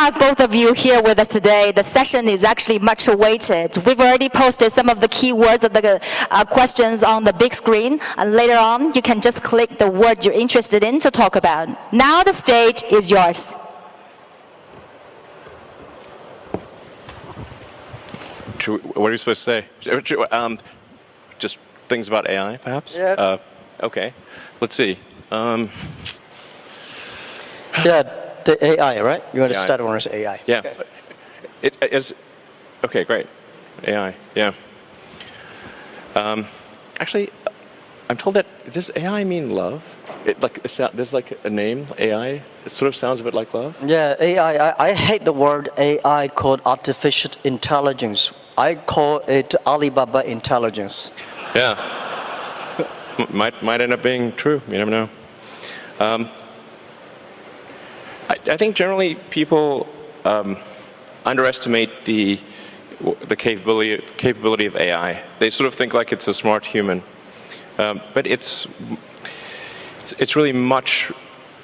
have both of you here with us today. The session is actually much awaited. We've already posted some of the keywords of the questions on the big screen, and later on, you can just click the word you're interested in to talk about. Now the stage is yours. What are you supposed to say? Just things about AI, perhaps? Yeah. Okay. Let's see. The AI, right? You want to AI. start with AI? Yeah. Okay. It is. Okay, great. AI. Yeah. Actually, I'm told that does AI mean love? There's like a name AI. It sort of sounds a bit like love. Yeah, AI. I hate the word AI called artificial intelligence. I call it Alibaba intelligence. Yeah. might end up being true. You never know. I think generally people underestimate the capability of AI. They sort of think like it's a smart human, but it's really much.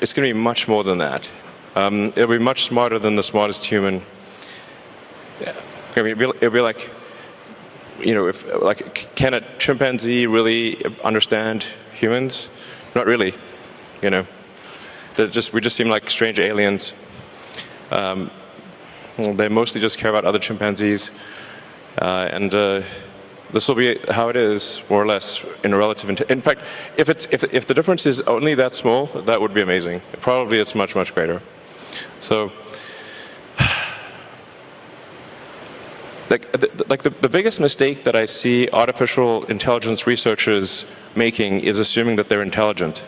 It's going to be much more than that. It'll be much smarter than the smartest human. I mean, it'll be like, can a chimpanzee really understand humans? Not really, we just seem like strange aliens. They mostly just care about other chimpanzees, and this will be how it is, more or less, in a relative. In fact, if the difference is only that small, that would be amazing. Probably it's much greater. So, the biggest mistake that I see artificial intelligence researchers making is assuming that they're intelligent.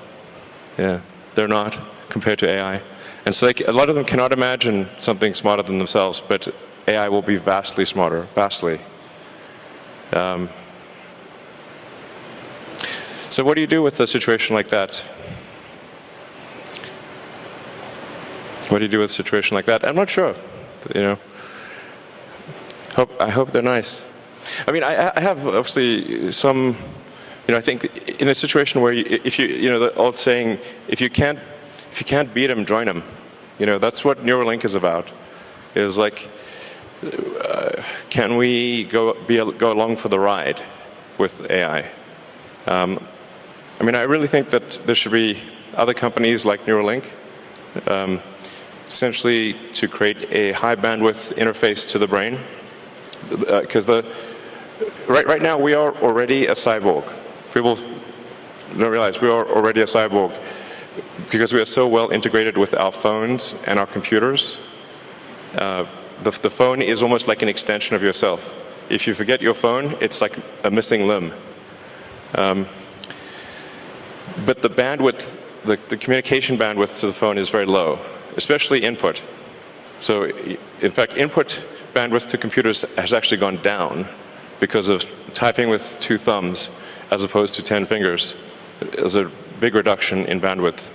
Yeah, they're not compared to AI. And so a lot of them cannot imagine something smarter than themselves, but AI will be vastly smarter, vastly. So what do you do with a situation like that? What do you do with a situation like that? I'm not sure, I hope they're nice. I mean, I have obviously some, I think in a situation where the old saying, if you can't beat them, join them. That's what Neuralink is about. Is like, can we go along for the ride with AI? I mean, I really think that there should be other companies like Neuralink, essentially to create a high bandwidth interface to the brain. Because right now we are already a cyborg. People don't realize we are already a cyborg because we are so well integrated with our phones and our computers. The phone is almost like an extension of yourself. If you forget your phone, it's like a missing limb. But the bandwidth, the communication bandwidth to the phone is very low, especially input. So, in fact, input bandwidth to computers has actually gone down because of typing with 2 thumbs as opposed to 10 fingers. There's a big reduction in bandwidth.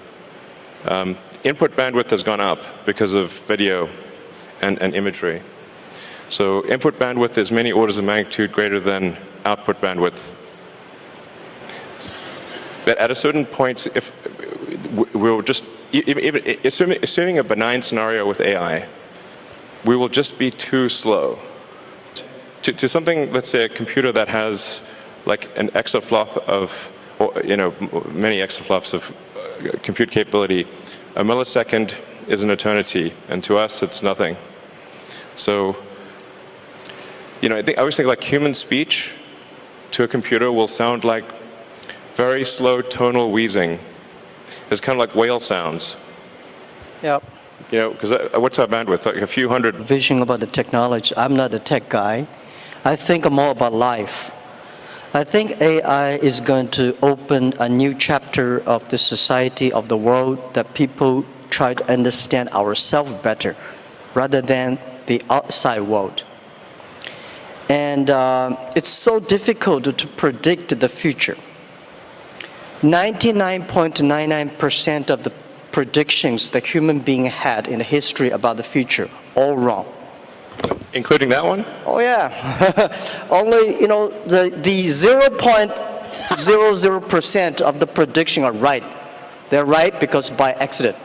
Input bandwidth has gone up because of video and imagery. So input bandwidth is many orders of magnitude greater than output bandwidth. But at a certain point, if we'll just, assuming a benign scenario with AI, we will just be too slow. To something, let's say a computer that has like an exaflop of, many exaflops of compute capability, a millisecond is an eternity, and to us it's nothing. So, I always think like human speech to a computer will sound like very slow tonal wheezing. It's kind of like whale sounds. Yep. Because what's our bandwidth? Like a few hundred. Vision about the technology. I'm not a tech guy. I think more about life. I think AI is going to open a new chapter of the society, of the world, that people try to understand ourselves better rather than the outside world. And it's so difficult to predict the future. 99.99% of the predictions that human being had in the history about the future, all wrong. Including that one? Oh yeah. Only, the 0.00% of the prediction are right. They're right because by accident.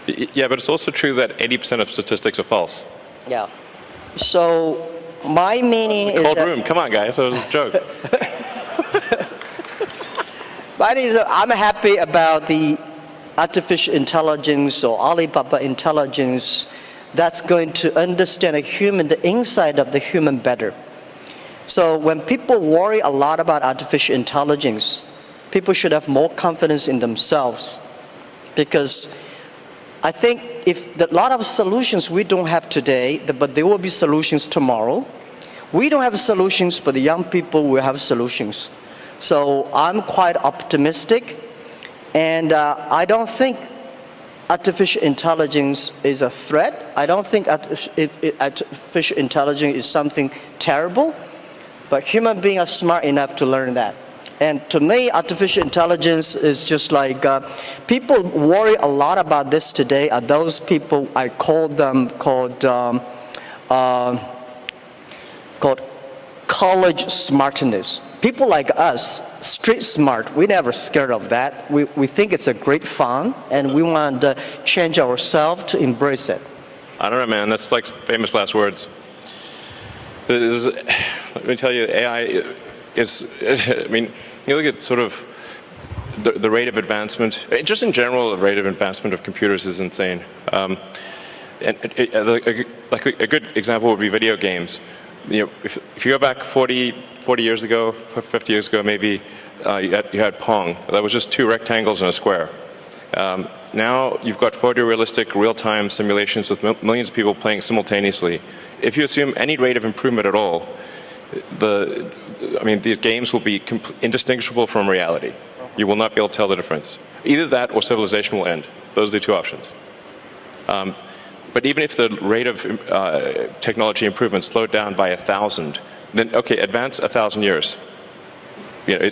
Yeah, but it's also true that 80% of statistics are false. Yeah. So my meaning is Cold that room. Come on, guys. That was a joke. mine is I'm happy about the artificial intelligence or Alibaba intelligence that's going to understand the inside of the human better. So when people worry a lot about artificial intelligence, people should have more confidence in themselves, because I think if a lot of solutions we don't have today, but there will be solutions tomorrow. We don't have solutions, but the young people will have solutions. So I'm quite optimistic, and I don't think artificial intelligence is a threat. I don't think artificial intelligence is something terrible, but human beings are smart enough to learn that. And to me, artificial intelligence is just like, people worry a lot about this today are those people, I call them called college smartness. People like us, street smart, we never scared of that. We think it's a great fun, and we want to change ourselves to embrace it. I don't know, man. That's like famous last words. Let me tell you, AI is, I mean, you look at sort of the rate of advancement, just in general, the rate of advancement of computers is insane. And like a good example would be video games. You know, if you go back 40 years ago, 50 years ago, maybe you had Pong. That was just two rectangles and a square. Now you've got photorealistic real-time simulations with millions of people playing simultaneously. If you assume any rate of improvement at all, these games will be indistinguishable from reality. You will not be able to tell the difference. Either that or civilization will end. Those are the two options. But even if the rate of technology improvement slowed down by 1,000, then okay, advance 1,000 years,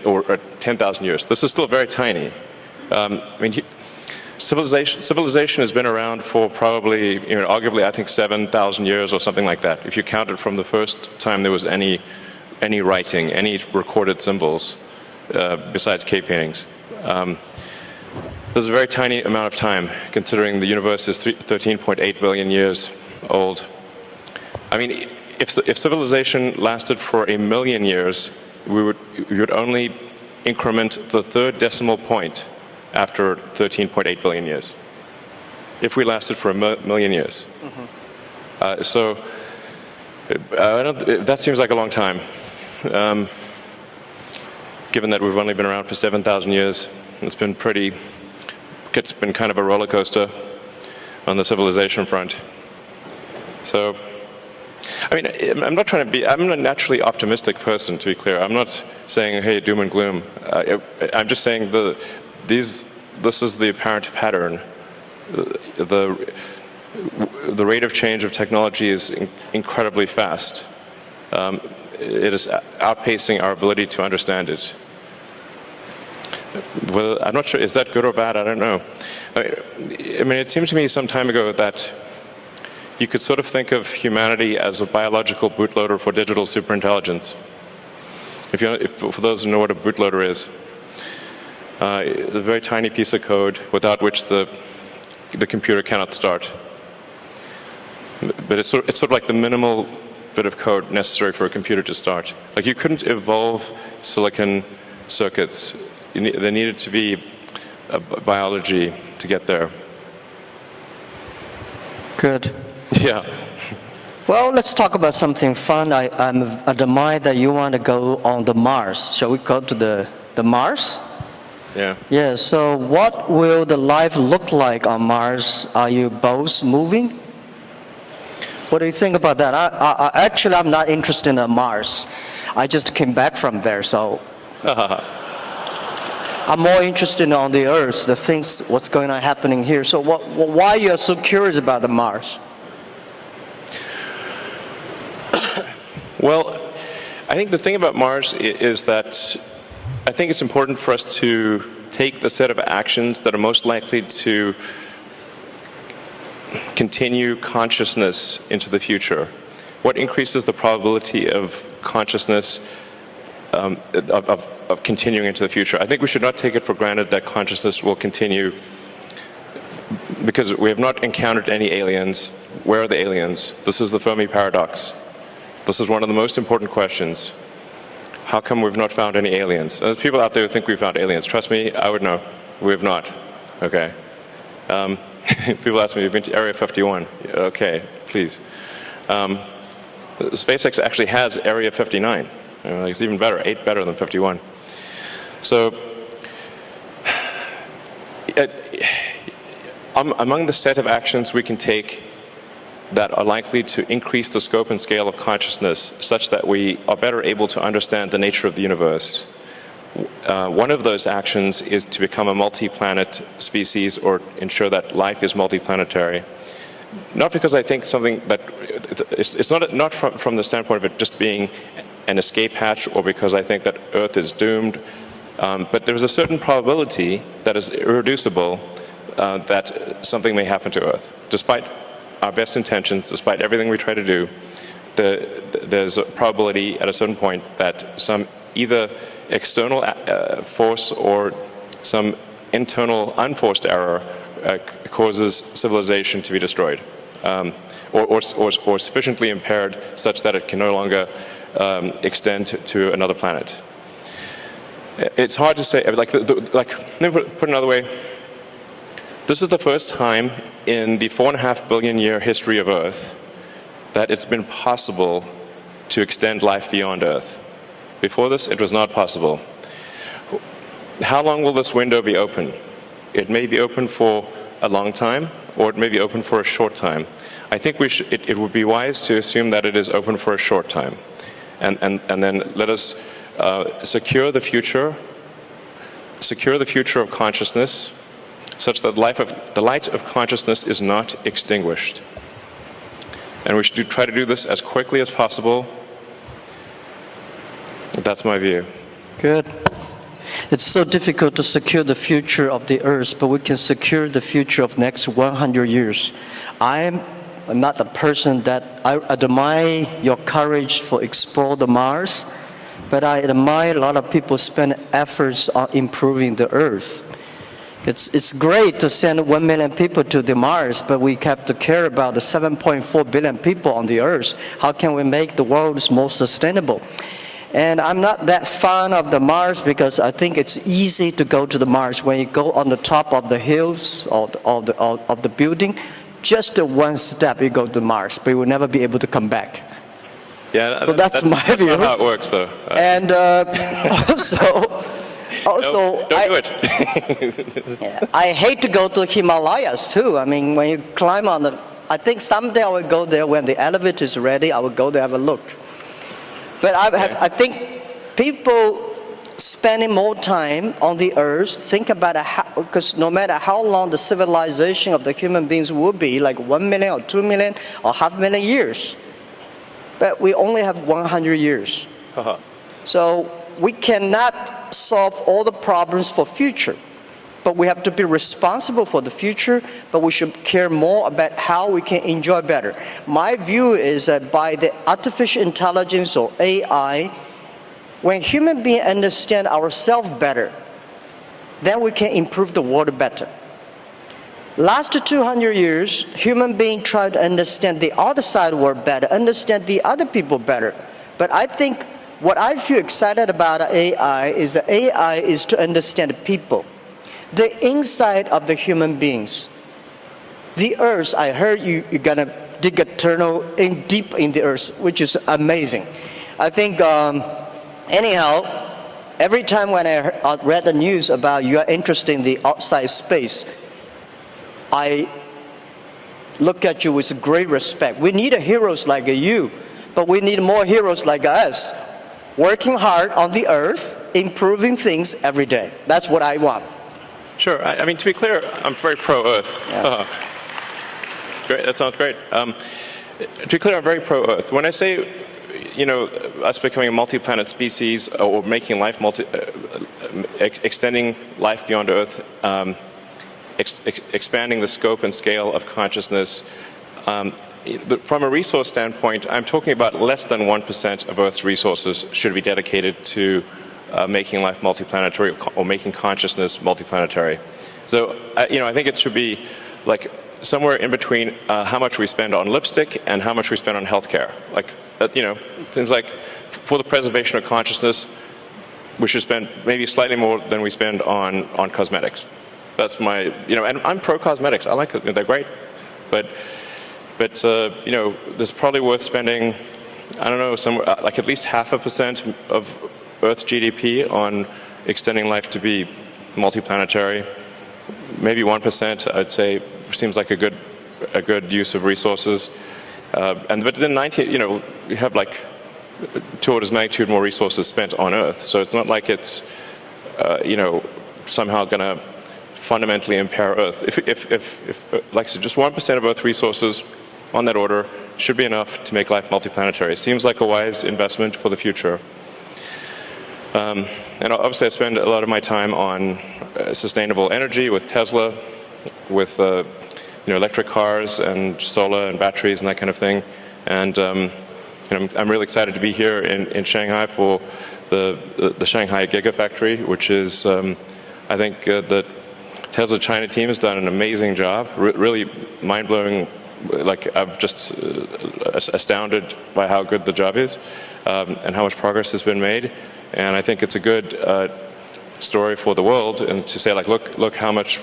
or 10,000 years. This is still very tiny. Civilization has been around for probably, arguably, I think 7,000 years or something like that. If you count it from the first time there was any writing, any recorded symbols, besides cave paintings. There's a very tiny amount of time, considering the universe is 13.8 billion years old. I mean, if civilization lasted for 1 million years, we would only increment the third decimal point after 13.8 billion years. If we lasted for 1 million years. That seems like a long time. Given that we've only been around for 7,000 years, it's been kind of a roller coaster on the civilization front. So, I mean, I'm a naturally optimistic person, to be clear. I'm not saying, hey, doom and gloom. I'm just saying this is the apparent pattern. The rate of change of technology is incredibly fast. It is outpacing our ability to understand it. Well, I'm not sure, is that good or bad? I don't know. I mean, it seemed to me some time ago that you could sort of think of humanity as a biological bootloader for digital superintelligence. For those who know what a bootloader is, a very tiny piece of code without which the computer cannot start. But it's sort of like the minimal bit of code necessary for a computer to start. Like, you couldn't evolve silicon circuits. There needed to be a biology to get there. Good. Yeah. Well, let's talk about something fun. I admire that you want to go on the Mars. Shall we go to the Mars? Yeah. Yeah, so what will the life look like on Mars? Are you both moving? What do you think about that? Actually, I'm not interested in Mars. I just came back from there, so I'm more interested on the Earth, the things, what's going on happening here. So why are you so curious about the Mars? Well, I think the thing about Mars is that I think it's important for us to take the set of actions that are most likely to continue consciousness into the future. What increases the probability of consciousness of continuing into the future? I think we should not take it for granted that consciousness will continue because we have not encountered any aliens. Where are the aliens? This is the Fermi paradox. This is one of the most important questions. How come we've not found any aliens? There's people out there who think we've found aliens. Trust me, I would know. We have not. Okay. People ask me, you've been to Area 51. Okay, please. SpaceX actually has Area 59. It's even better, 8 better than 51. So, among the set of actions we can take that are likely to increase the scope and scale of consciousness such that we are better able to understand the nature of the universe, one of those actions is to become a multi-planet species or ensure that life is multiplanetary. Not because I think something that, it's not from the standpoint of it just being an escape hatch or because I think that Earth is doomed, but there's a certain probability that is irreducible that something may happen to Earth. Despite our best intentions, despite everything we try to do, there's a probability at a certain point that some either external force or some internal unforced error causes civilization to be destroyed, or sufficiently impaired such that it can no longer extend to another planet. It's hard to say. Like, let me put it another way. This is the first time in the 4.5 billion year history of Earth that it's been possible to extend life beyond Earth. Before this, it was not possible. How long will this window be open? It may be open for a long time, or it may be open for a short time. I think it would be wise to assume that it is open for a short time. And then let us secure the future of consciousness, such that the light of consciousness is not extinguished. And we should try to do this as quickly as possible. That's my view. Good. It's so difficult to secure the future of the Earth, but we can secure the future of next 100 years. I'm not the person that I admire your courage for explore the Mars, but I admire a lot of people spend efforts on improving the Earth. It's great to send 1 million people to the Mars, but we have to care about the 7.4 billion people on the Earth. How can we make the world more sustainable? And I'm not that fond of the Mars because I think it's easy to go to the Mars. When you go on the top of the hills of the building, just one step you go to Mars, but you will never be able to come back. Yeah, so that's my view. That's not how it works, though. And also, don't do it. Yeah, I hate to go to Himalayas too. I mean, when you climb on I think someday I will go there when the elevator is ready. I will go there have a look. But I think people spending more time on the Earth, think about because no matter how long the civilization of the human beings will be, like 1 million or 2 million or 500,000 years, but we only have 100 years. So we cannot solve all the problems for future, but we have to be responsible for the future, but we should care more about how we can enjoy better. My view is that by the artificial intelligence or AI, when human beings understand ourselves better, then we can improve the world better. Last 200 years, human beings tried to understand the other side of the world better, understand the other people better. But I think what I feel excited about AI is that AI is to understand people, the inside of the human beings. The Earth, I heard you're gonna dig a tunnel deep in the Earth, which is amazing. I think, anyhow, every time when I read the news about you are interested in the outside space, I look at you with great respect. We need heroes like you, but we need more heroes like us, working hard on the Earth, improving things every day. That's what I want. Sure. I mean, to be clear, I'm very pro-Earth. Yeah. Great. That sounds great. To be clear, I'm very pro-Earth. When I say, us becoming a multi-planet species or making life extending life beyond Earth, expanding the scope and scale of consciousness, from a resource standpoint, I'm talking about less than 1% of Earth's resources should be dedicated to making life multiplanetary or making consciousness multiplanetary. So, I think it should be like somewhere in between how much we spend on lipstick and how much we spend on healthcare. Like, things like for the preservation of consciousness, we should spend maybe slightly more than we spend on cosmetics. That's my, and I'm pro cosmetics. I like it. They're great. But there's probably worth spending, I don't know, like at least 0.5% of Earth's GDP on extending life to be multiplanetary. Maybe 1%, I'd say, seems like a good use of resources. But then you have like 2 orders of magnitude more resources spent on Earth. So it's not like it's, somehow going to fundamentally impair Earth. If like I said, just 1% of Earth resources on that order should be enough to make life multiplanetary. It seems like a wise investment for the future. And obviously I spend a lot of my time on sustainable energy with Tesla, with electric cars and solar and batteries and that kind of thing. And I'm really excited to be here in Shanghai for the Shanghai Gigafactory, which is, I think the Tesla China team has done an amazing job, really mind-blowing. Like, I'm just astounded by how good the job is and how much progress has been made. And I think it's a good story for the world, and to say, like, look how much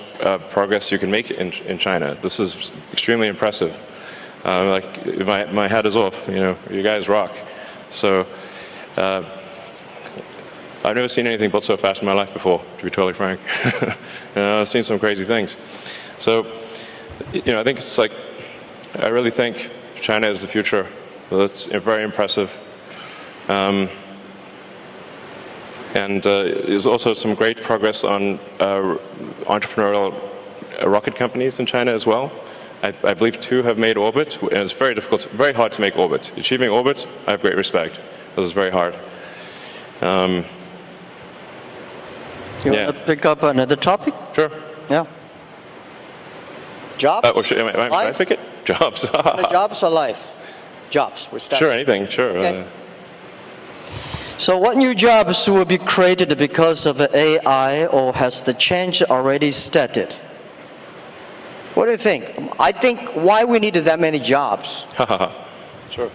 progress you can make in China. This is extremely impressive. Like, my hat is off. You guys rock. So I've never seen anything built so fast in my life before, to be totally frank. I've seen some crazy things. So I think it's like, I really think China is the future. That's very impressive. And there's also some great progress on entrepreneurial rocket companies in China as well. I believe 2 have made orbit, and it's very difficult, very hard to make orbit. Achieving orbit, I have great respect. This is very hard. You want to pick up another topic? Sure. Yeah. Jobs? Should I pick it? Jobs. The jobs or life? Jobs. Sure, anything, sure. Okay. So what new jobs will be created because of AI, or has the change already started? What do you think? I think why we need that many jobs. Sure.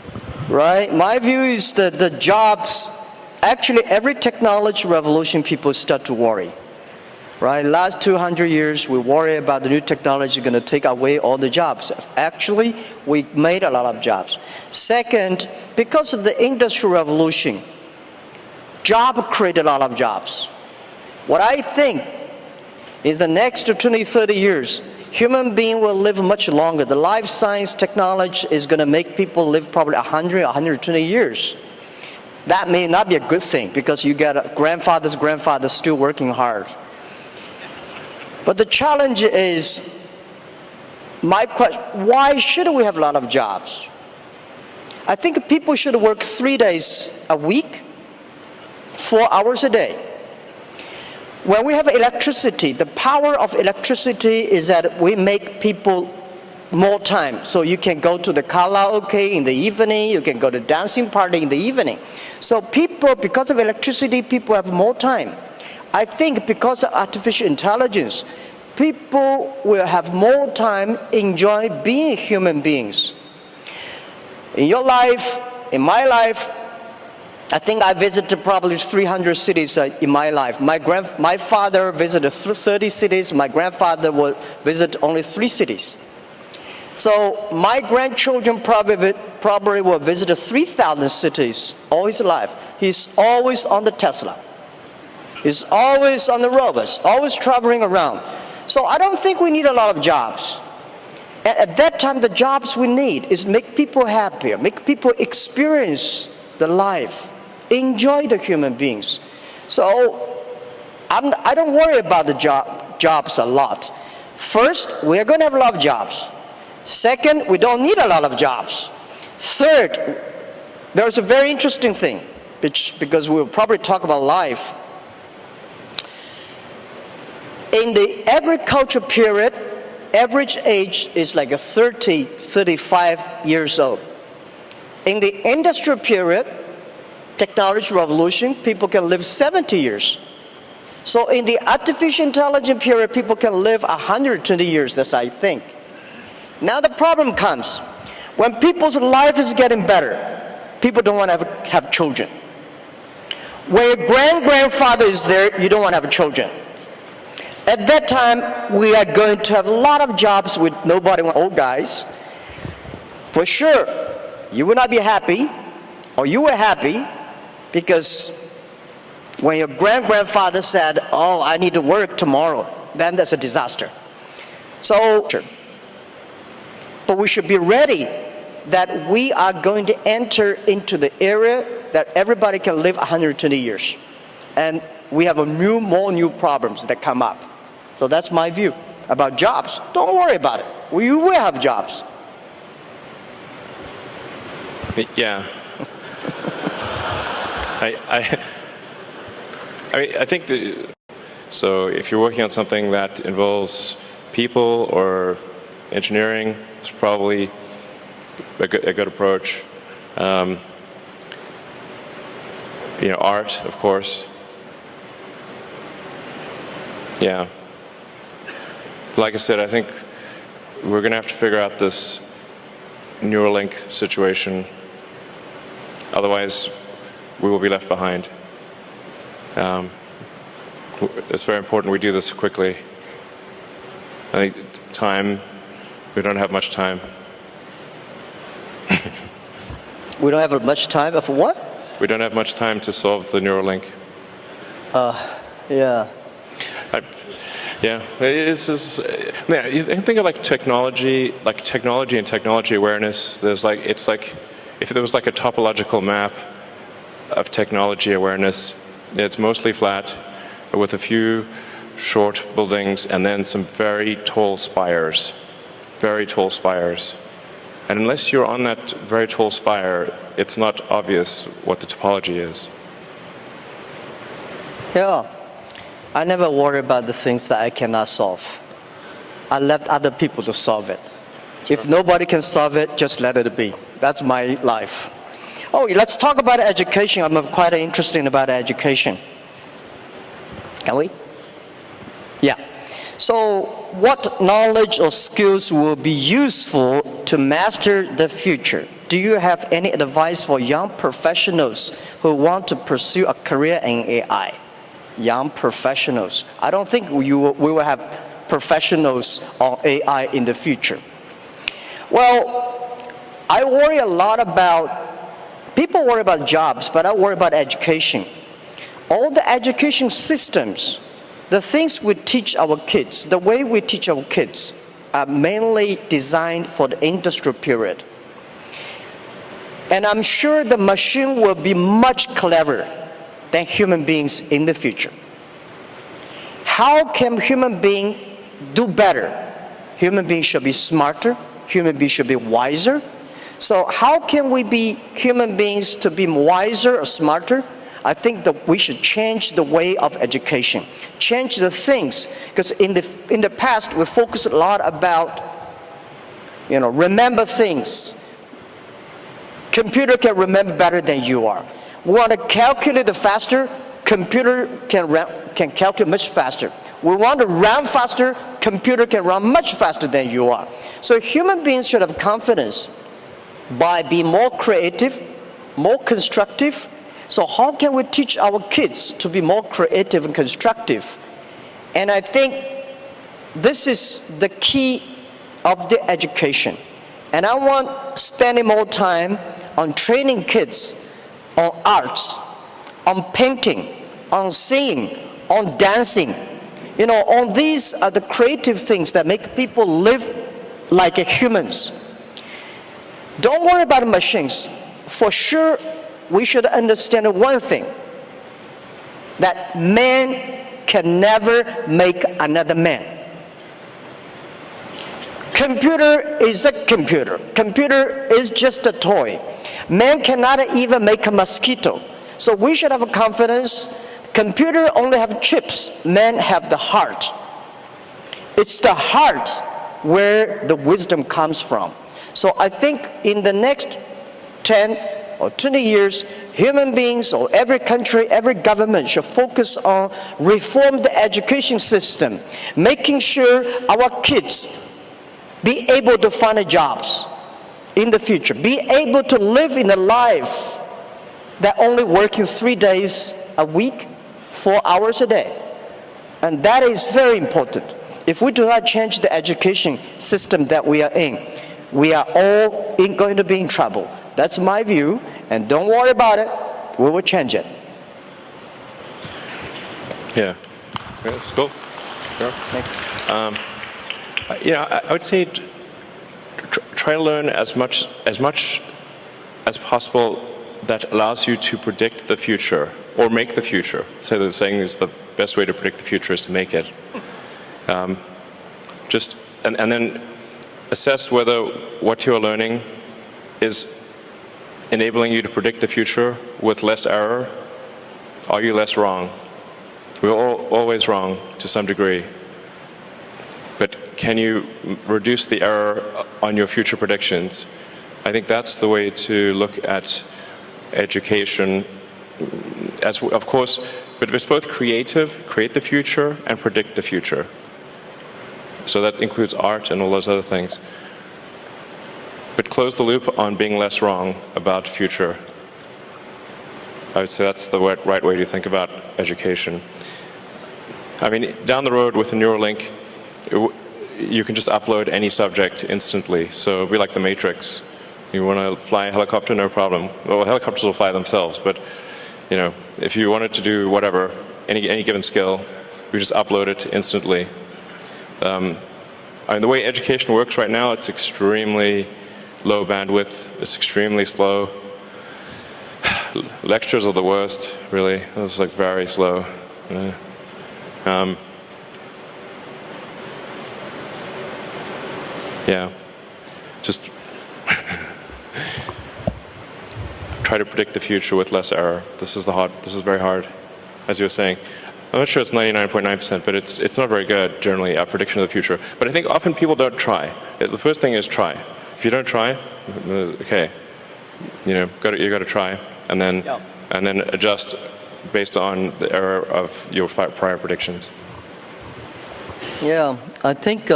Right? My view is that the jobs, actually every technology revolution people start to worry. Right? Last 200 years we worry about the new technology going to take away all the jobs. Actually, we made a lot of jobs. Second, because of the industrial revolution, job created a lot of jobs. What I think is the next 20, 30 years, human being will live much longer. The life science technology is going to make people live probably 100, 120 years. That may not be a good thing, because you get a grandfather's grandfather still working hard. But the challenge is, my question, why should we have a lot of jobs? I think people should work 3 days a week, 4 hours a day. When we have electricity, the power of electricity is that we make people more time. So you can go to the karaoke in the evening, you can go to dancing party in the evening. So people, because of electricity, people have more time. I think because of artificial intelligence, people will have more time enjoy being human beings. In your life, in my life, I think I visited probably 300 cities in my life. My father visited 30 cities. My grandfather would visit only 3 cities. So my grandchildren probably will visit 3,000 cities all his life. He's always on the Tesla. He's always on the robots, always traveling around. So I don't think we need a lot of jobs. And at that time, the jobs we need is make people happier, make people experience the life, enjoy the human beings. So I don't worry about the jobs a lot. First, we're going to have a lot of jobs. Second, we don't need a lot of jobs. Third, there's a very interesting thing, because we'll probably talk about life. In the agriculture period, average age is like 30, 35 years old. In the industrial period, technology revolution, people can live 70 years. So in the artificial intelligence period, people can live 120 years, that's I think. Now the problem comes. When people's life is getting better, people don't want to have children. When your grandfather is there, you don't want to have children. At that time, we are going to have a lot of jobs with nobody, old guys. For sure, you will not be happy, or you were happy, because when your grandfather said, oh, I need to work tomorrow, then that's a disaster. So, but we should be ready that we are going to enter into the era that everybody can live 120 years. And we have more new problems that come up. So that's my view about jobs. Don't worry about it. We will have jobs. Yeah. I mean, I think that, so if you're working on something that involves people or engineering, it's probably a good approach. You know, art, of course. Yeah. Like I said, I think we're going to have to figure out this Neuralink situation. Otherwise, we will be left behind. It's very important we do this quickly. I think time, we don't have much time. We don't have much time for what? We don't have much time to solve the Neuralink. Yeah. Yeah, it's just, man, you think of like technology and technology awareness. It's like if there was like a topological map of technology awareness, it's mostly flat with a few short buildings and then some very tall spires. And unless you're on that very tall spire, it's not obvious what the topology is. Yeah. I never worry about the things that I cannot solve. I let other people to solve it. Sure. If nobody can solve it, just let it be. That's my life. Oh, let's talk about education. I'm quite interested about education. Can we? Yeah. So, what knowledge or skills will be useful to master the future? Do you have any advice for young professionals who want to pursue a career in AI? Young professionals. I don't think we will have professionals on AI in the future. Well, I worry a lot about, people worry about jobs, but I worry about education. All the education systems, the things we teach our kids, the way we teach our kids are mainly designed for the industrial period. And I'm sure the machine will be much cleverer than human beings in the future. How can human beings do better? Human beings should be smarter. Human beings should be wiser. So how can we be human beings to be wiser or smarter? I think that we should change the way of education, change the things, because in the past we focused a lot about, remember things. Computer can remember better than you are. We want to calculate it faster, computer can calculate much faster. We want to run faster, computer can run much faster than you are. So human beings should have confidence by being more creative, more constructive. So how can we teach our kids to be more creative and constructive? And I think this is the key of the education. And I want spending more time on training kids on arts, on painting, on singing, on dancing. On these are the creative things that make people live like humans. Don't worry about machines. For sure, we should understand one thing, that man can never make another man. Computer is a computer. Computer is just a toy. Man cannot even make a mosquito. So we should have confidence. Computer only have chips. Man have the heart. It's the heart where the wisdom comes from. So I think in the next 10 or 20 years, human beings or every country, every government should focus on reform the education system, making sure our kids be able to find jobs in the future, be able to live in a life that only working 3 days a week, 4 hours a day. And that is very important. If we do not change the education system that we are in, we are all going to be in trouble. That's my view, and don't worry about it. We will change it. Yeah, that's cool. Sure. I would say try to learn as much as possible that allows you to predict the future or make the future. So the saying is the best way to predict the future is to make it. And then assess whether what you are learning is enabling you to predict the future with less error. Are you less wrong? We're always wrong to some degree. But can you reduce the error on your future predictions? I think that's the way to look at education. As of course, but it's both creative, create the future, and predict the future. So that includes art and all those other things. But close the loop on being less wrong about future. I would say that's the right way to think about education. I mean, down the road with a Neuralink, you can just upload any subject instantly. So it'll be like the Matrix. You want to fly a helicopter, no problem. Well, helicopters will fly themselves, but if you wanted to do whatever, any given skill, you just upload it instantly. I mean, the way education works right now, it's extremely low bandwidth. It's extremely slow. Lectures are the worst, really. It's like very slow. Yeah, just try to predict the future with less error. This is very hard, as you were saying. I'm not sure it's 99.9%, but it's not very good generally at prediction of the future. But I think often people don't try. The first thing is try. If you don't try, okay, you got to try, and then adjust based on the error of your prior predictions. Yeah, I think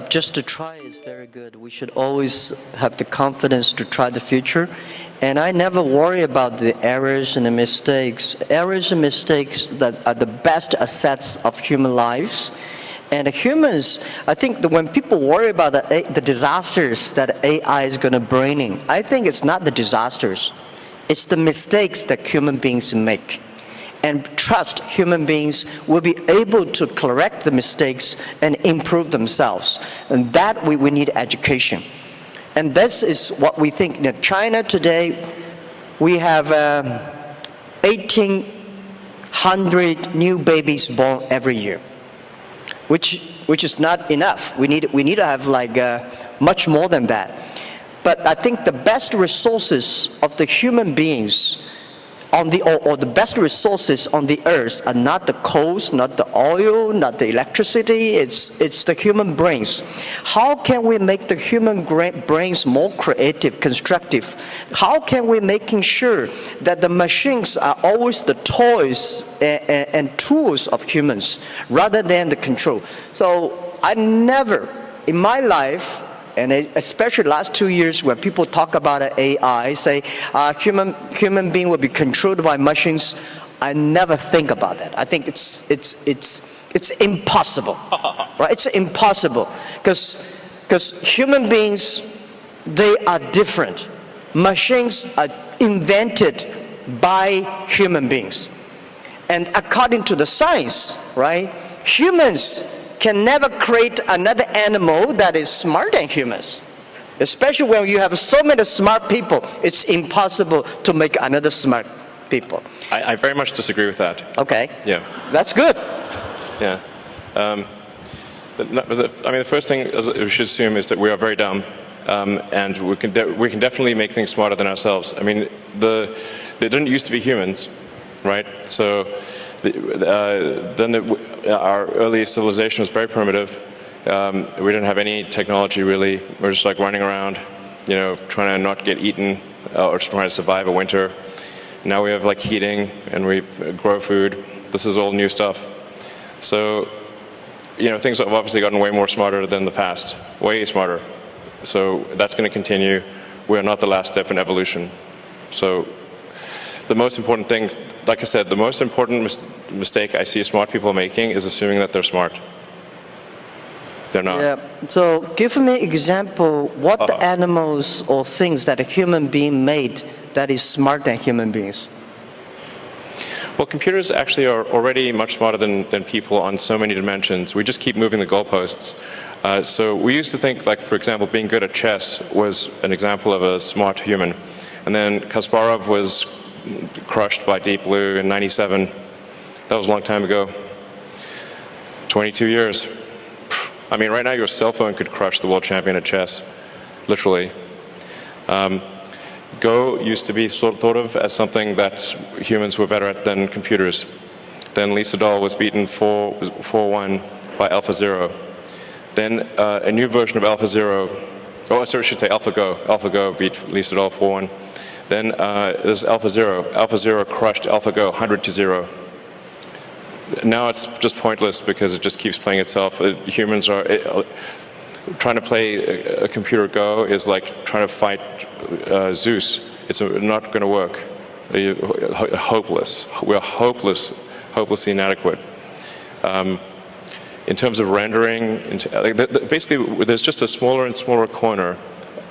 just to try is very good. We should always have the confidence to try the future. And I never worry about the errors and the mistakes. Errors and mistakes that are the best assets of human lives. And humans, I think that when people worry about the disasters that AI is going to bring in, I think it's not the disasters. It's the mistakes that human beings make. And trust human beings will be able to correct the mistakes and improve themselves. And that we need education. And this is what we think. In China today, we have 1,800 new babies born every year, which is not enough. We need to have much more than that. But I think the best resources of the human beings or the best resources on the earth are not the coals, not the oil, not the electricity, it's the human brains. How can we make the human brains more creative, constructive? How can we making sure that the machines are always the toys and tools of humans rather than the control? So I never, in my life, and especially last 2 years when people talk about AI, say human being will be controlled by machines, I never think about that. I think it's impossible, right? It's impossible because human beings, they are different. Machines are invented by human beings, and according to the science, right? Humans can never create another animal that is smarter than humans. Especially when you have so many smart people, it's impossible to make another smart people. I very much disagree with that. Okay. Yeah. That's good. Yeah. The first thing we should assume is that we are very dumb, and we can definitely make things smarter than ourselves. I mean, they didn't used to be humans, right? So our early civilization was very primitive. We didn't have any technology really. We're just like running around, trying to not get eaten or just trying to survive a winter. Now we have like heating and we grow food. This is all new stuff. So, things have obviously gotten way more smarter than the past, way smarter. So that's going to continue. We are not the last step in evolution. So the most important thing, like I said, the most important mistake I see smart people making is assuming that they're smart. They're not. Yeah. So give me example, what the animals or things that a human being made that is smarter than human beings? Well, computers actually are already much smarter than people on so many dimensions. We just keep moving the goalposts. So we used to think, like, for example, being good at chess was an example of a smart human. And then Kasparov was crushed by Deep Blue in '97. That was a long time ago. 22 years. I mean, right now your cell phone could crush the world champion at chess, literally. Go used to be thought of as something that humans were better at than computers. Then Lee Sedol was beaten 4-1 by AlphaZero. Then a new version of AlphaZero, sorry, I should say AlphaGo. AlphaGo beat Lee Sedol 4-1. Then there's AlphaZero. AlphaZero crushed AlphaGo 100-0. Now it's just pointless because it just keeps playing itself. Humans are trying to play a computer Go is like trying to fight Zeus. It's not going to work. Hopeless. We're hopelessly inadequate. In terms of rendering, basically, there's just a smaller and smaller corner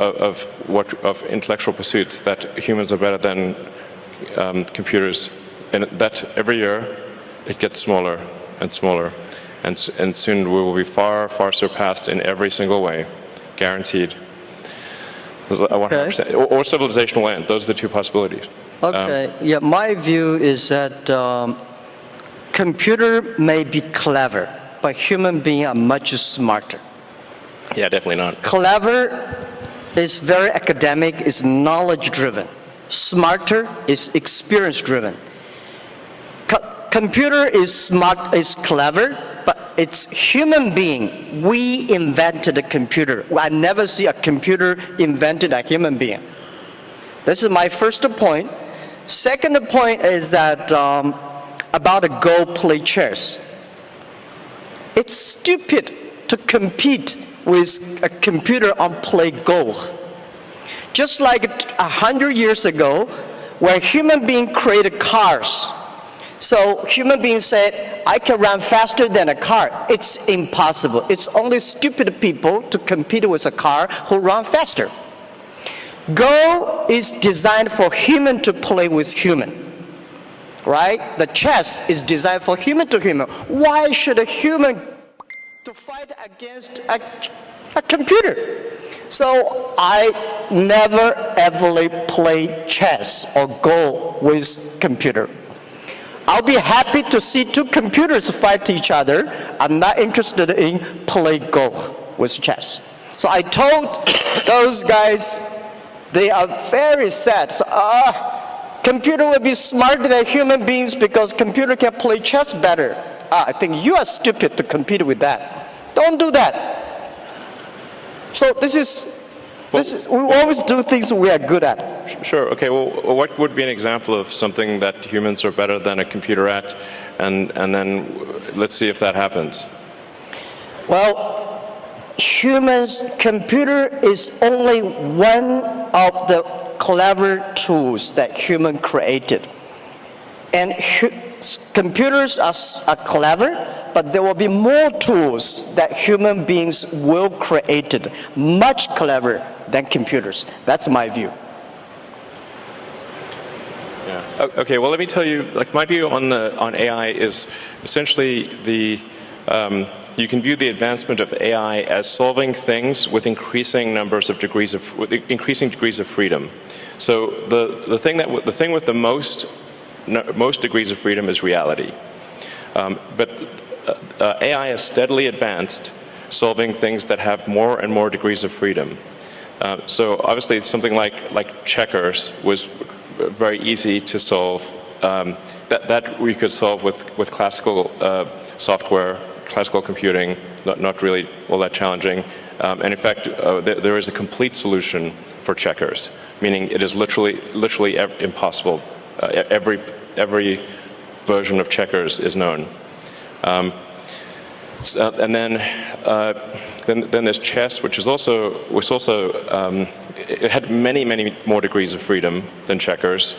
of intellectual pursuits that humans are better than computers, and that every year it gets smaller and smaller, and soon we will be far, far surpassed in every single way, guaranteed. 100%. Or civilization will end. Those are the two possibilities. Okay. Yeah, my view is that computer may be clever, but human beings are much smarter. Yeah, definitely not. Clever is very academic, is knowledge-driven. Smarter is experience-driven. Computer is smart, is clever, but it's human being. We invented a computer. I never see a computer invented a human being. This is my first point. Second point is that about a Go play chess. It's stupid to compete with a computer on play Go. Just like 100 years ago, when human beings created cars, so human beings said, I can run faster than a car. It's impossible. It's only stupid people to compete with a car who run faster. Go is designed for human to play with human, right? The chess is designed for human to human. Why should a human to fight against a computer? So I never ever play chess or Go with computer. I'll be happy to see two computers fight each other. I'm not interested in play Go with chess. So I told those guys, they are very sad. So, computer will be smarter than human beings because computer can play chess better. I think you are stupid to compete with that. Don't do that. So this is we always do things we are good at. Sure. Okay. Well, what would be an example of something that humans are better than a computer at, and then let's see if that happens. Well, computer is only one of the clever tools that human created, and computers are clever. But there will be more tools that human beings will create, much clever than computers. That's my view. Yeah. Okay. Well, let me tell you. Like my view on AI is essentially you can view the advancement of AI as solving things with increasing degrees of freedom. So the thing with the most degrees of freedom is reality. But AI has steadily advanced, solving things that have more and more degrees of freedom. So obviously something like checkers was very easy to solve. That we could solve with classical software, classical computing, not really all that challenging. And in fact, there is a complete solution for checkers, meaning it is literally impossible. Every version of checkers is known. And then there's chess, which is also it had many more degrees of freedom than checkers,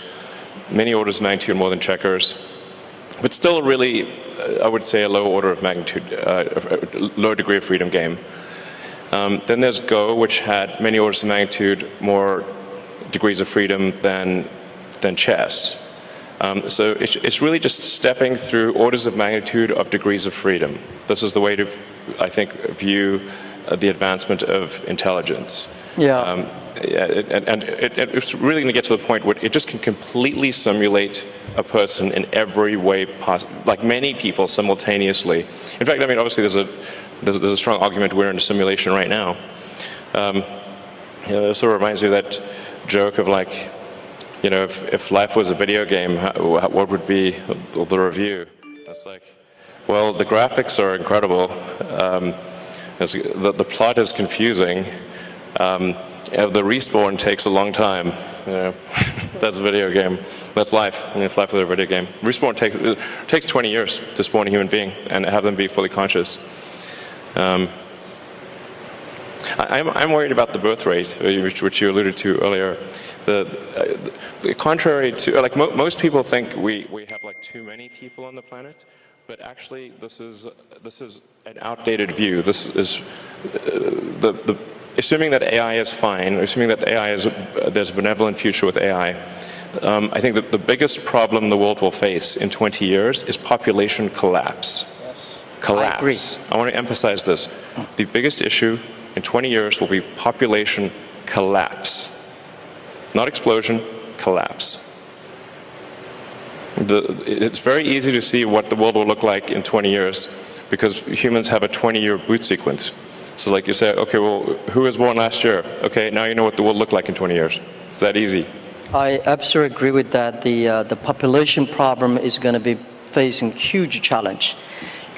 many orders of magnitude more than checkers, but still really, I would say, a low order of magnitude, low degree of freedom game. Then there's Go, which had many orders of magnitude more degrees of freedom than chess. So it's really just stepping through orders of magnitude of degrees of freedom. This is the way to, I think, view the advancement of intelligence. Yeah. And it's really going to get to the point where it just can completely simulate a person in every way possible, like many people simultaneously. In fact, I mean, obviously there's a strong argument we're in a simulation right now. It sort of reminds me of that joke of like, you know, if life was a video game, what would be the review? It's like, well, the graphics are incredible. The plot is confusing. The respawn takes a long time. You know, that's a video game. That's life. I mean, if life was a video game, respawn takes 20 years to spawn a human being and have them be fully conscious. I'm worried about the birth rate, which you alluded to earlier. Contrary to, like most people think we have like too many people on the planet, but actually this is an outdated view. This is assuming that AI is fine, assuming that there's a benevolent future with AI. I think that the biggest problem the world will face in 20 years is population collapse. Collapse. I agree. I want to emphasize this. The biggest issue in 20 years will be population collapse. Not explosion, collapse. It's very easy to see what the world will look like in 20 years because humans have a 20-year boot sequence. So like you say, okay, well, who was born last year? Okay, now you know what the world looked like in 20 years. It's that easy. I absolutely agree with that. The population problem is going to be facing huge challenge.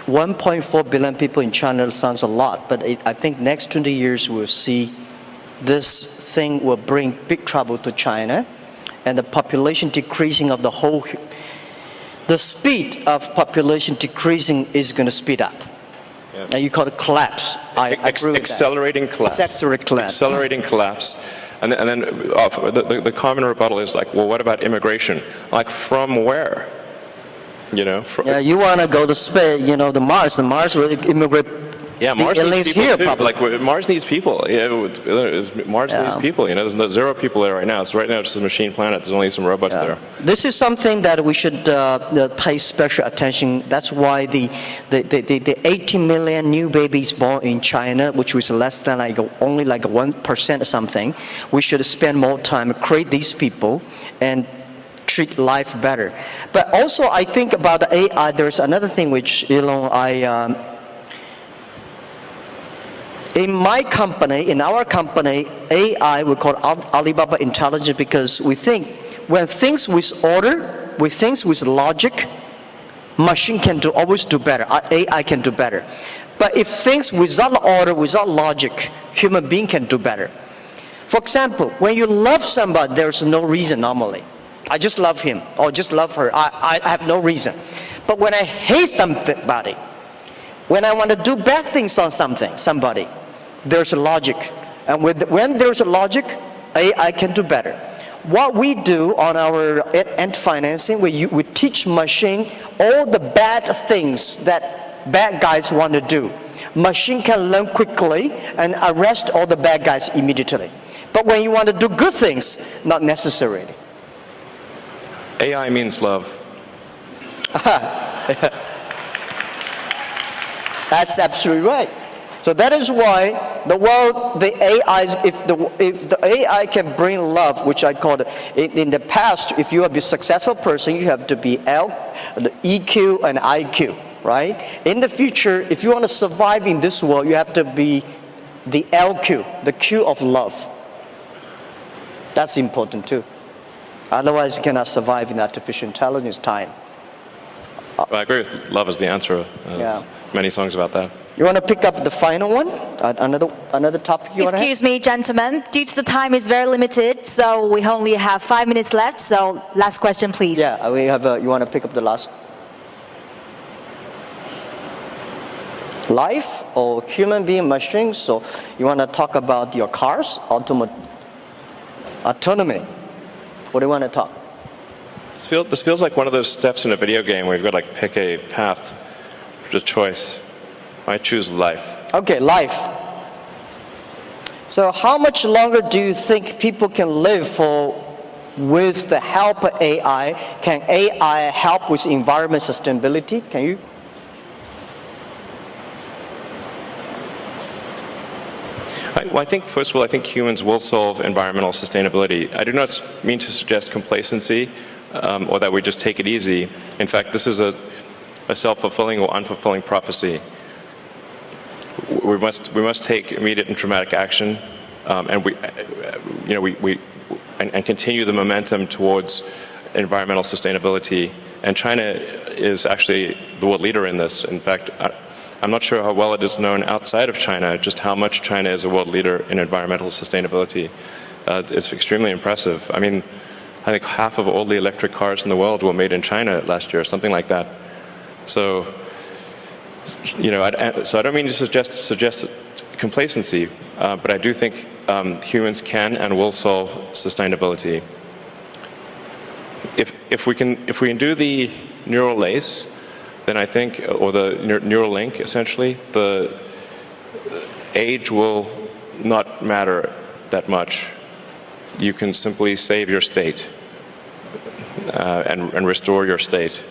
1.4 billion people in China sounds a lot, but I think next 20 years we'll see this thing will bring big trouble to China, and the population decreasing of the speed of population decreasing is going to speed up. Yeah. And you call it collapse. I agree with accelerating that. Collapse. Accelerating collapse. And then the common rebuttal is like, well, what about immigration? Like, from where? You know? Yeah, you want to go to space, you know, the Mars will immigrate. Yeah, Mars needs people here, too. probably. Like, Mars needs people. Mars needs people. You know, there's zero people there right now. So right now it's just a machine planet. There's only some robots there. This is something that we should pay special attention. That's why the 80 million new babies born in China, which was less than only 1% or something, we should spend more time to create these people and treat life better. But also, I think about the AI. There's another thing which, in my company, in our company, AI, we call Alibaba Intelligence because we think when things with order, with things with logic, machine can always do better. AI can do better. But if things without order, without logic, human being can do better. For example, when you love somebody, there's no reason normally. I just love him or just love her. I have no reason. But when I hate somebody, when I want to do bad things on somebody, there's a logic. And when there's a logic, AI can do better. What we do on our end financing, we teach machine all the bad things that bad guys want to do. Machine can learn quickly and arrest all the bad guys immediately. But when you want to do good things, not necessarily. AI means love. That's absolutely right. So that is why the AIs, if the AI can bring love, which I call it, in the past, if you are a successful person, you have to be EQ and IQ, right? In the future, if you want to survive in this world, you have to be the LQ, the Q of love. That's important too. Otherwise, you cannot survive in artificial intelligence time. Well, I agree with love is the answer. Many songs about that. You want to pick up the final one? Another topic you want to have? Excuse me, gentlemen. Due to the time is very limited, so we only have 5 minutes left. So last question, please. Yeah, we have. You want to pick up the last? Life or human being machines? So you want to talk about your cars, autonomy? What do you want to talk? This feels like one of those steps in a video game where you've got to like pick a path, a choice. I choose life. Okay, life. So how much longer do you think people can live with the help of AI? Can AI help with environment sustainability? Can you? Well, I think, first of all, I think humans will solve environmental sustainability. I do not mean to suggest complacency or that we just take it easy. In fact, this is a self-fulfilling or unfulfilling prophecy. We must take immediate and dramatic action, and and continue the momentum towards environmental sustainability. And China is actually the world leader in this. In fact, I'm not sure how well it is known outside of China, just how much China is a world leader in environmental sustainability. It's extremely impressive. I mean, I think half of all the electric cars in the world were made in China last year, something like that. So, so I don't mean to suggest complacency, but I do think humans can and will solve sustainability. If we can do the neural lace, then I think, or the neural link, essentially, the age will not matter that much. You can simply save your state and restore your state,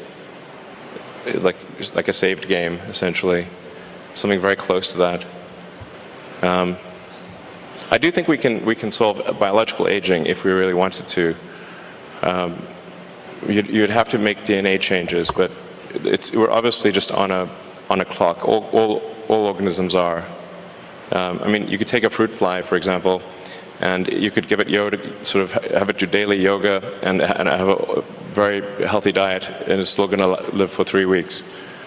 like a saved game, essentially, something very close to that. I do think we can solve biological aging if we really wanted to. You'd have to make DNA changes, but we're obviously just on a clock. All organisms are. I mean, you could take a fruit fly, for example, and you could give it yoga, sort of have it do daily yoga and have a very healthy diet, and it's still going to live for 3 weeks,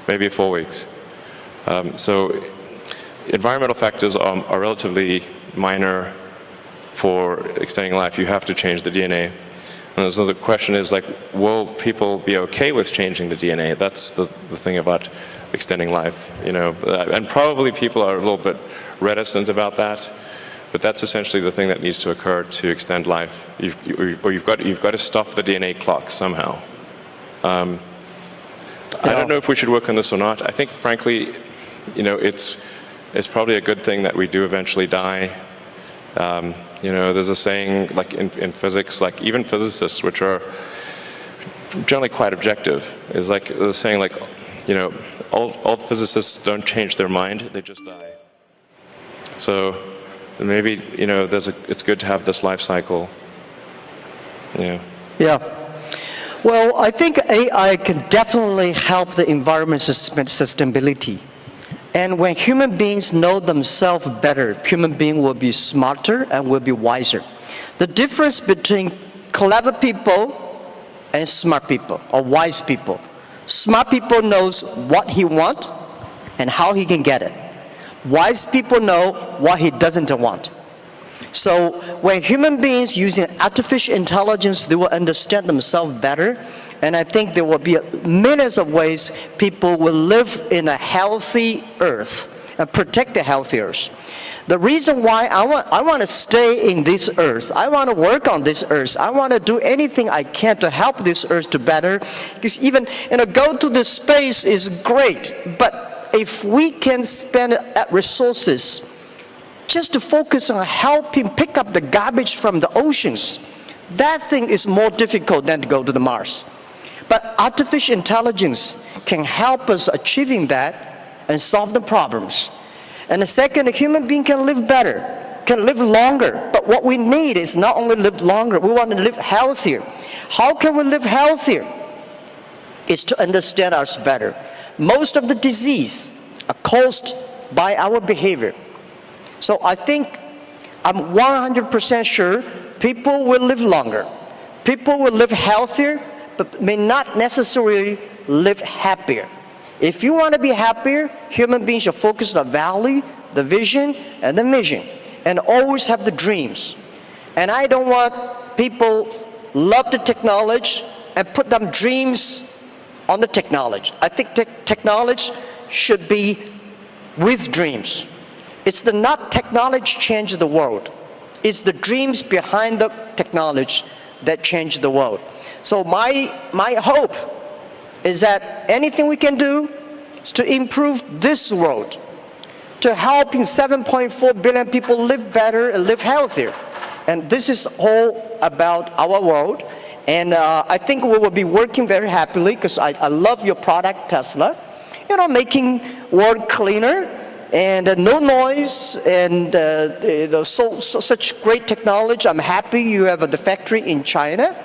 maybe 4 weeks. So environmental factors are relatively minor for extending life. You have to change the DNA. And so the question is, like, will people be okay with changing the DNA? That's the thing about extending life, and probably people are a little bit reticent about that, but that's essentially the thing that needs to occur to extend life. You've got to stop the DNA clock somehow. I don't know if we should work on this or not. I think, frankly, it's probably a good thing that we do eventually die. There's a saying, like in physics, like even physicists, which are generally quite objective, is like the saying, like, all physicists don't change their mind; they just die. So maybe it's good to have this life cycle. Yeah. Yeah. Well, I think AI can definitely help the environment sustainability. And when human beings know themselves better, human beings will be smarter and will be wiser. The difference between clever people and smart people, or wise people. Smart people knows what he wants and how he can get it. Wise people know what he doesn't want. So when human beings using artificial intelligence, they will understand themselves better. And I think there will be millions of ways people will live in a healthy earth and protect the healthy earth. The reason why I want to stay in this earth, I want to work on this earth, I want to do anything I can to help this earth to better. Because even go to the space is great, but if we can spend resources just to focus on helping pick up the garbage from the oceans, that thing is more difficult than to go to the Mars. But artificial intelligence can help us achieving that and solve the problems. And the second, a human being can live better, can live longer. But what we need is not only live longer, we want to live healthier. How can we live healthier? It's to understand us better. Most of the disease are caused by our behavior. So I think I'm 100% sure people will live longer. People will live healthier, but may not necessarily live happier. If you want to be happier, human beings should focus on the value, the vision, and the mission, and always have the dreams. And I don't want people love the technology and put them dreams on the technology. I think technology should be with dreams. It's the not technology change the world. It's the dreams behind the technology that change the world. So my hope is that anything we can do is to improve this world, to helping 7.4 billion people live better and live healthier. And this is all about our world. And I think we will be working very happily because I love your product, Tesla. You know, making world cleaner and no noise and such great technology. I'm happy you have the factory in China.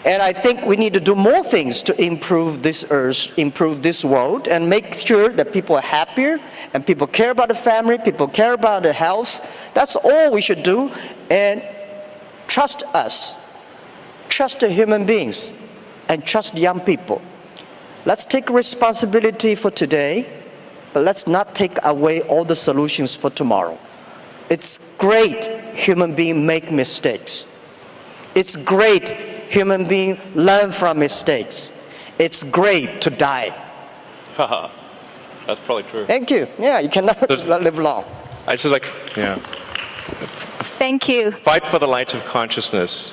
And I think we need to do more things to improve this earth, improve this world, and make sure that people are happier and people care about the family, people care about the health. That's all we should do. And trust us. Trust the human beings and trust young people. Let's take responsibility for today, but let's not take away all the solutions for tomorrow. It's great human beings make mistakes. It's great human beings learn from mistakes. It's great to die. That's probably true. Thank you. Yeah, you cannot live long. I just like, yeah. Thank you. Fight for the light of consciousness.